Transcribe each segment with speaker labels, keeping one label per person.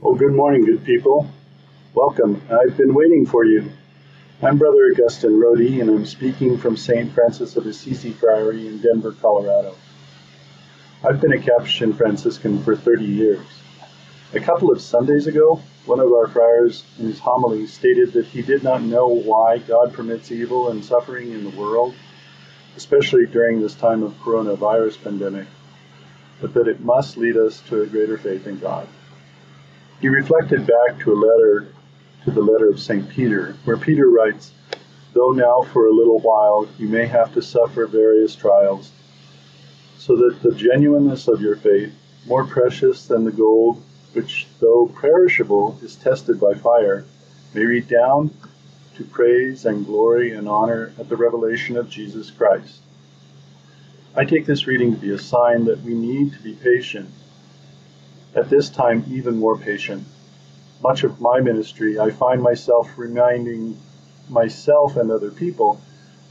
Speaker 1: Oh, good morning, good people. Welcome. I've been waiting for you. I'm Brother Augustine Rohde, and I'm speaking from St. Francis of Assisi Friary in Denver, Colorado. I've been a Capuchin Franciscan for 30 years. A couple of Sundays ago, one of our friars in his homily stated that he did not know why God permits evil and suffering in the world, especially during this time of coronavirus pandemic, but that it must lead us to a greater faith in God. He reflected back to the letter of St. Peter, where Peter writes, "Though now for a little while you may have to suffer various trials, so that the genuineness of your faith, more precious than the gold, which though perishable is tested by fire, may redound to praise and glory and honor at the revelation of Jesus Christ." I take this reading to be a sign that we need to be patient. At this time, even more patient. Much of my ministry, I find myself reminding myself and other people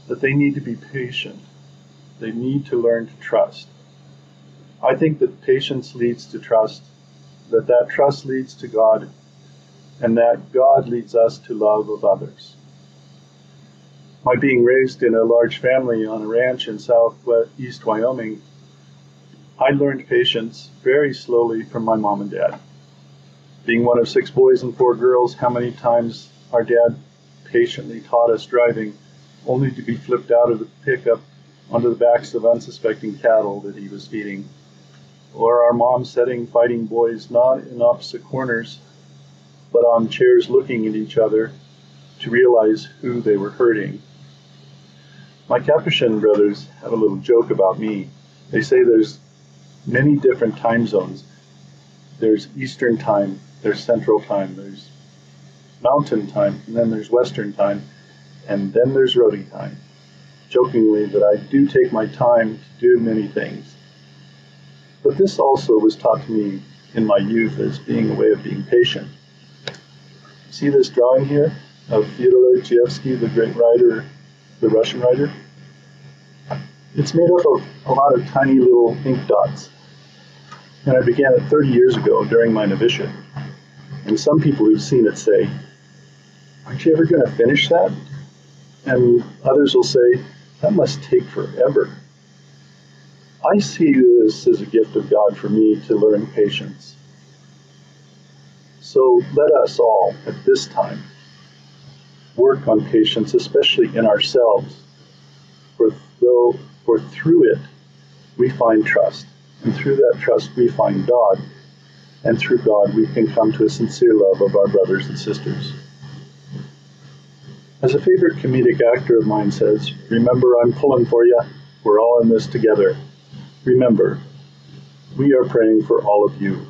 Speaker 1: that they need to be patient. They need to learn to trust. I think that patience leads to trust, that trust leads to God, and that God leads us to love of others. My being raised in a large family on a ranch in southeast Wyoming, I learned patience very slowly from my mom and dad. Being one of 6 boys and 4 girls, how many times our dad patiently taught us driving, only to be flipped out of the pickup onto the backs of unsuspecting cattle that he was feeding. Or our mom setting fighting boys not in opposite corners, but on chairs looking at each other to realize who they were hurting. My Capuchin brothers have a little joke about me. They say there's many different time zones. There's Eastern time, there's Central time, there's Mountain time, and then there's Western time, and then there's Rohde time. Jokingly, that I do take my time to do many things. But this also was taught to me in my youth as being a way of being patient. See this drawing here of Fyodor Dostoevsky, the great writer, the Russian writer? It's made up of a lot of tiny little ink dots. And I began it 30 years ago during my novitiate. And some people who've seen it say, "Aren't you ever going to finish that?" And others will say, "That must take forever." I see this as a gift of God for me to learn patience. So let us all, at this time, work on patience, especially in ourselves, for through it we find trust, and through that trust we find God, and through God we can come to a sincere love of our brothers and sisters. As a favorite comedic actor of mine says, "Remember, I'm pulling for you. We're all in this together. Remember, we are praying for all of you."